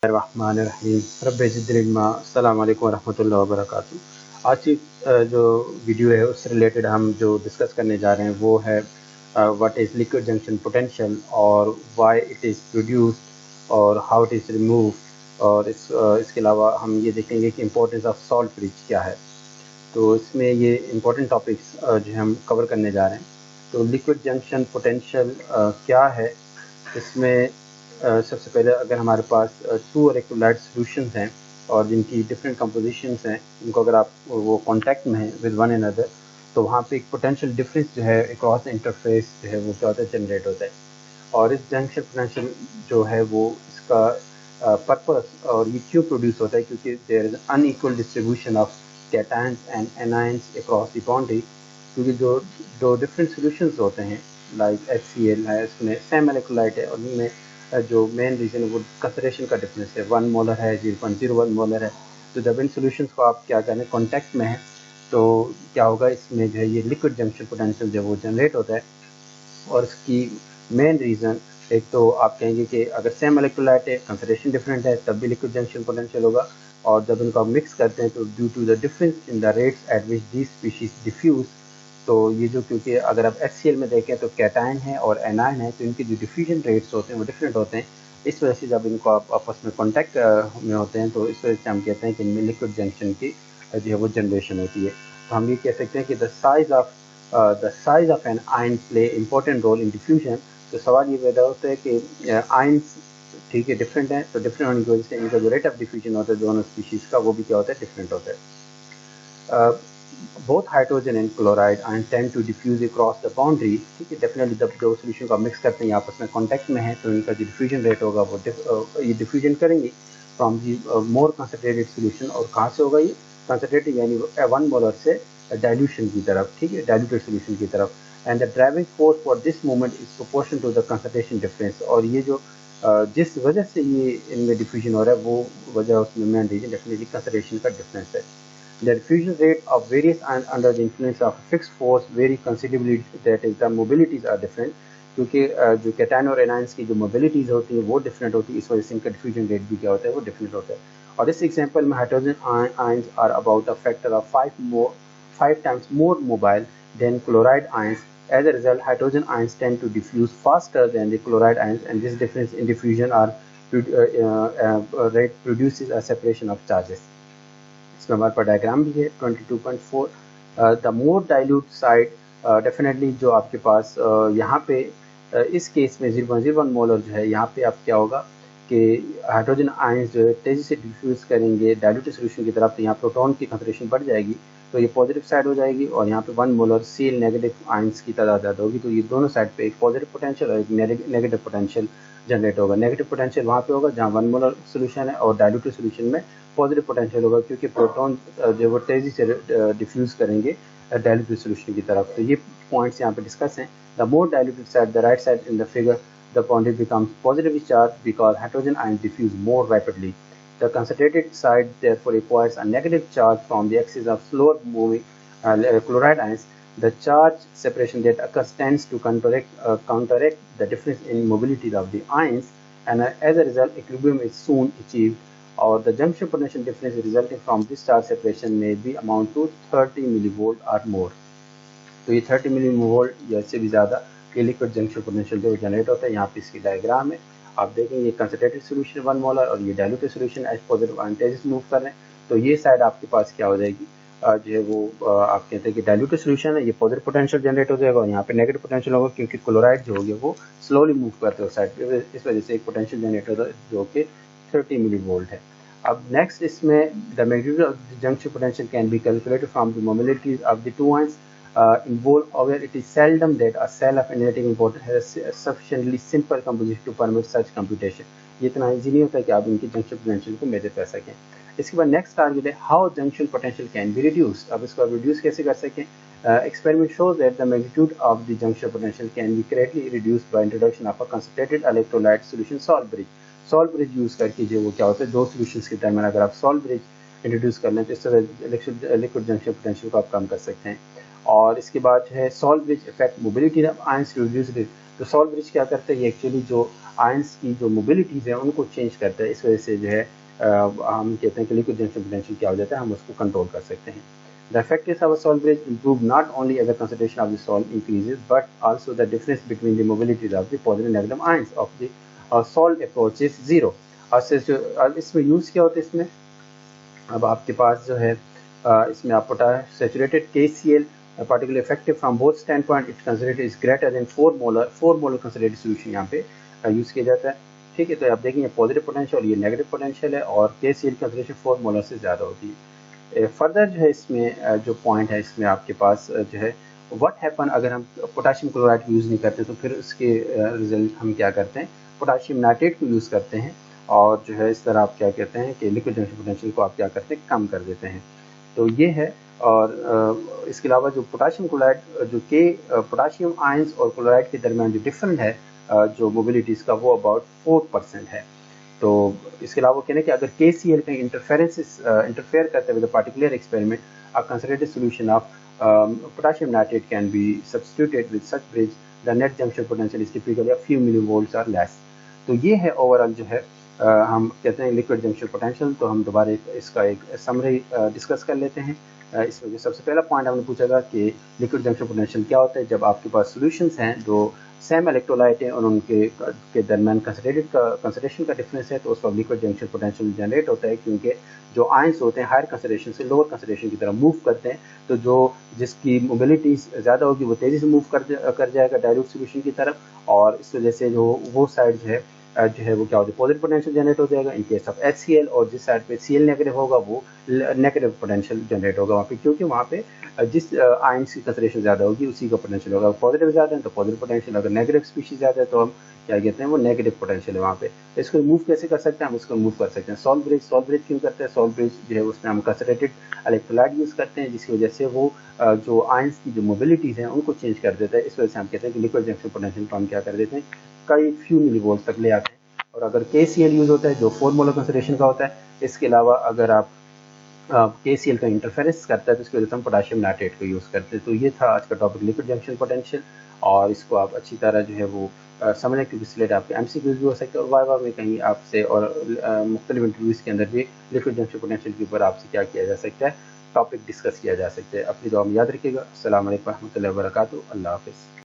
रहमानिर्रहीम rabbi ज़िदनी इल्मा। अस्सलामु अलैकुम वरहमतुल्लाहि वबरकातुहू। आज की जो वीडियो है उससे रिलेटेड हम जो डिस्कस करने जा रहे हैं वो है what is liquid junction potential और व्हाई इट इज़ प्रोड्यूस्ड और हाउ इट इज़ रिमूव्ड। और इसके अलावा हम ये देखेंगे कि इम्पोर्टेंस ऑफ सॉल्ट ब्रिज क्या है। तो इसमें ये इम्पोर्टेंट टॉपिक्स जो हम कवर करने जा रहे हैं। तो लिक्विड जंक्शन पोटेंशियल क्या है, इसमें सबसे पहले अगर हमारे पास टू इलेक्ट्रोलाइट सॉल्यूशंस हैं और जिनकी डिफरेंट कंपोजिशंस हैं, उनको अगर आप वो कांटेक्ट में हैं विद वन अनदर, तो वहाँ पे एक पोटेंशियल डिफरेंस जो है अक्रॉस इंटरफेस जो है वो क्या होता है, जनरेट होता है। और इस जंक्शन पोटेंशियल जो है वो इसका पर्पस और ये क्यों प्रोड्यूस होता है, क्योंकि there is unequal distribution of cations and anions across the boundary. क्योंकि जो दो डिफरेंट सॉल्यूशंस होते हैं लाइक HCl है, इसमें सेम इलेक्ट्रोलाइट है और उनमें जो मेन रीज़न है वो कंसंट्रेशन का डिफरेंस है, 1 मोलर है 0.01 मोलर है। तो जब इन सॉल्यूशंस को आप क्या करें कॉन्टैक्ट में है तो क्या होगा, इसमें जो है ये लिक्विड जंक्शन पोटेंशियल जो वो जनरेट होता है। और इसकी मेन रीज़न एक तो आप कहेंगे कि अगर सेम इलेक्ट्रोलाइट है, कंसंट्रेशन डिफरेंट है, तब भी लिक्विड जंक्शन पोटेंशियल होगा। और जब इनको आप मिक्स करते हैं तो due to the difference in the rates at which these species diffuse, तो ये जो, क्योंकि अगर आप HCl में देखें तो कैटायन है और एनायन है, तो इनके जो डिफ्यूजन रेट्स होते हैं वो डिफरेंट होते हैं। इस वजह से जब इनको आप आपस में कॉन्टैक्ट में होते हैं तो इस वजह से हम कहते हैं कि इनमें लिक्विड जंक्शन की जो है वो जनरेशन होती है। तो हम ये कह सकते हैं कि the size of an ion play important role in diffusion. तो सवाल ये पैदा होता है कि आयन्स ठीक है डिफरेंट हैं, तो डिफरेंट होने की वजह से इनका जो रेट ऑफ डिफ्यूजन होता है दोनों स्पीशीज़ का वो भी क्या होता है, डिफरेंट होता है। Both hydrogen and chloride ion tend to diffuse across the boundary. ठीक है, डेफिनेटली जब दो सोल्यूशन को मिक्स करते हैं आपस में कॉन्टैक्ट में है तो इनका जो डिफ्यूजन रेट होगा वो ये डिफ्यूजन करेंगे from the more concentrated solution. और कहाँ से होगा ये कंसनट्रेटेड, यानी 1 मोलर से डाइल्यूशन की तरफ, ठीक है, डाइल्यूटेड सोल्यूशन की तरफ। And the driving force for this movement is proportional to the concentration difference. और ये जो जिस वजह से ये इनमें डिफ्यूजन हो रहा है वो वजह उसमें मेन रीजन डेफिनेटली कंसनट्रेशन का डिफरेंस है। The diffusion rate of various ions under the influence of a fixed force vary considerably, that is the mobilities are different। क्योंकि जो कैटायन और एनायंस की जो मोबिलिटीज़ होती है वो डिफरेंट होती है, इस वजह से इनका डिफ्यूजन रेट भी क्या होता है, वो डिफरेंट होता है। और इस एग्जांपल में hydrogen ions are about a factor of 5 times more mobile than chloride ions. As a result, hydrogen ions tend to diffuse faster than the chloride ions, and this difference in diffusion rate produces a separation of charges। इसमें हमारे पास diagram भी है 22.4। The more dilute side definitely जो आपके पास यहाँ पे इस case में 0.01 मोलर जो है, यहाँ पे आप क्या होगा कि हाइड्रोजन आयंस जो है तेज़ी से डिफ्यूज़ करेंगे डाइल्यूटेड सॉल्यूशन की तरफ, तो यहाँ प्रोटॉन की कंसंट्रेशन बढ़ जाएगी तो ये पॉजिटिव साइड हो जाएगी। और यहाँ पे 1 मोलर Cl नेगेटिव आयंस की तादाद ज़्यादा होगी, तो ये दोनों साइड पे एक पॉजिटिव पोटेंशियल और एक नेगेटिव पोटेंशियल जनरेट होगा। नेगेटिव पोटेंशियल वहाँ पे होगा जहाँ 1 मोलर सोल्यूशन है और डाइल्यूटेड सॉल्यूशन में पॉजिटिव पोटेंशियल होगा, क्योंकि प्रोटॉन जो वो तेज़ी से डिफ्यूज़ करेंगे डाइल्यूटेड सॉल्यूशन की तरफ। तो ये पॉइंट्स यहाँ पे डिस्कस हैं। The more diluted side, the right side in the figure, the boundary becomes positively charged because hydrogen ions diffuse more rapidly. The concentrated side therefore requires a negative charge from the axis of slower moving chloride ions. The charge separation that occurs tends to counteract the difference in mobility of the ions, and as a result equilibrium is soon achieved. Or the junction potential difference resulting from this charge separation may be amount to 30 millivolt or more। तो ये 30 millivolt या इससे भी ज़्यादा ये liquid junction potential जो generate होता है। यहाँ पे इसकी डायग्राम है, आप देखेंगे ये कंसंट्रेटेड सॉल्यूशन 1 मोलर और ये diluted solution H positive ion तेजी से मूव कर रहे हैं। तो ये साइड आपके पास क्या हो जाएगी, जो है वो आप कहते हैं कि डाइल्यूटेड सॉल्यूशन है, ये पॉजिटिव पोटेंशियल जनरेट हो जाएगा और यहाँ पे नेगेटिव पोटेंशियल होगा, क्योंकि क्लोराइड जो होगी वो स्लोली मूव करते हो साइड पे, इस वजह से एक पोटेंशियल जनरेट होता है जो कि 30 मिलीवोल्ट है। अब नेक्स्ट इसमें the magnitude of the junction potential can be calculated from the mobilities of the two ions involved, where it is seldom that a cell of analytic importance has a sufficiently simple composition to permit such computation। ये इतना easy नहीं होता है कि आप इनकी junction potential को major कर सकें। इसके बाद नेक्स्ट टारगेट है how junction potential can be reduced. अब इसको रिड्यूस कैसे कर सकें। Experiment shows that the magnitude of the junction potential can be greatly reduced by introduction of a concentrated electrolyte solution salt bridge। Salt bridge use करके जो वो क्या होता है, दो सॉल्यूशंस के दरमियान अगर आप सॉल्ट ब्रिज इंट्रोड्यूस कर लें तो इस तरह लिक्विड जंक्शन पोटेंशियल को आप कम कर सकते हैं। और इसके बाद जो है salt bridge effect mobility of ions to reduce. तो सॉल्ट ब्रिज क्या करते हैं, ये एक्चुअली जो आयंस की जो मोबिलिटीज़ हैं उनको चेंज करता है। इस वजह से जो है हम कहते हैं कि लिक्विड जंक्शन पोटेंशियल क्या हो जाता है, हम उसको कंट्रोल कर सकते हैं। The effectiveness of a salt bridge improve not only as the concentration of the salt increases, but also the difference between the mobilities of the positive and negative ions of the salt approaches zero. और इसमें use क्या होता है इसमें, अब आपके पास जो है इसमें आप potash saturated KCl particularly effective from both standpoint, it considered is greater than 4 molar concentrated solution यहाँ पे यूज़ किया जाता है। ठीक है, तो आप देखेंगे पॉजिटिव पोटेंशियल, ये नेगेटिव पोटेंशियल है, और KCl कंसंट्रेशन 4 मोलर से ज़्यादा होती है। फर्दर जो है इसमें जो पॉइंट है इसमें आपके पास जो है व्हाट हैपन अगर हम पोटाशियम क्लोराइड यूज़ नहीं करते, तो फिर उसके रिजल्ट हम क्या करते हैं, पोटाशियम नाइट्रेट को यूज़ करते हैं, और जो है इस तरह आप क्या कहते हैं कि लिक्विड जंक्शन पोटेंशियल को आप क्या करते हैं, कम कर देते हैं। तो ये है। और इसके अलावा जो पोटाशियम क्लोराइड जो के पोटाशियम आयंस और क्लोराइड के दरमियान जो डिफरेंट है जो मोबिलिटीज़ का, वो अबाउट 4% है। तो इसके अलावा कहना कि अगर KCl का इंटरफेयर करते हुए particular experiment, a concentrated solution of potassium nitrate can be substituted with such bridge, the net junction potential is typically a few millivolts or less. तो ये है ओवरऑल जो है हम कहते हैं लिक्विड जंक्शन पोटेंशियल। तो हम दोबारा इसका एक समरी डिस्कस कर लेते हैं। इसमें जो सबसे पहला पॉइंट हमने पूछा था कि लिक्विड जंक्शन पोटेंशियल क्या होता है, जब आपके पास सॉल्यूशंस हैं जो सेम इलेक्ट्रोलाइट हैं और उनके के दरमियान कंसंट्रेशन का डिफरेंस है, तो उस वक्त लिक्विड जंक्शन पोटेंशियल जनरेट होता है, क्योंकि जो आयंस होते हैं हायर कंसंट्रेशन से लोअर कंसंट्रेशन की तरफ मूव करते हैं। तो जो जिसकी मोबिलिटी ज़्यादा होगी वो तेज़ी से मूव कर जाएगा डाइल्यूट सॉल्यूशन की तरफ, और इस वजह से जो वो साइड जो है वो क्या होता है, पॉजिटिव पोटेंशियल जनरेट हो जाएगा इन केस ऑफ HCl, और जिस साइड पे Cl नेगेटिव होगा वो नेगेटिव पोटेंशियल जनरेट होगा वहाँ पे, क्योंकि वहाँ पे जिस आयंस की कंसंट्रेशन ज़्यादा होगी उसी का पोटेंशियल होगा। पॉजिटिव ज़्यादा है तो पॉजिटिव पोटेंशियल, अगर नेगेटिव स्पीशीज ज़्यादा है तो हम क्या कहते हैं, वो नेगेटिव पोटेंशियल है वहाँ पे। इसको मूव कैसे कर सकते हैं, हम इसको मूव कर सकते हैं सॉल्ट ब्रिज क्यों करते हैं, सॉल्ट ब्रिज जो है उसमें हम कंसंट्रेटेड इलेक्ट्रोलाइट यूज़ करते हैं, जिसकी वजह से वो जो आयंस की जो मोबिलिटीज़ हैं उनको चेंज कर देता है। इस वजह से हम कहते हैं कि लिक्विड जंक्शन पोटेंशियल को हम क्या कर देते हैं, कई फ्यू मिलीवोल्ट तक ले आते हैं। और अगर KCl यूज़ होता है जो 4 मोलर कंसंट्रेशन का होता है, इसके अलावा अगर आप KCl का इंटरफेरेंस करता है तो इसकी वजह से हम पोटाशियम नाइट्रेट को यूज़ करते हैं। तो ये था आज का टॉपिक लिक्विड जंक्शन पोटेंशियल, और इसको आप अच्छी तरह जो है वो समझें, क्योंकि इसलिए आपके MCQs भी हो सकते हैं और वाइवा में कहीं आपसे और मुख्तलिफ इंटरव्यूज़ के अंदर भी लिक्विड जंक्शन पोटेंशियल के ऊपर आपसे क्या किया जा सकता है, टॉपिक डिस्कस किया जा सकता है। अपनी दुआ में याद रखिएगा। अस्सलाम वालेकुम रहमतुल्लाहि व बरकातुहू। अल्लाह हाफ़िज़।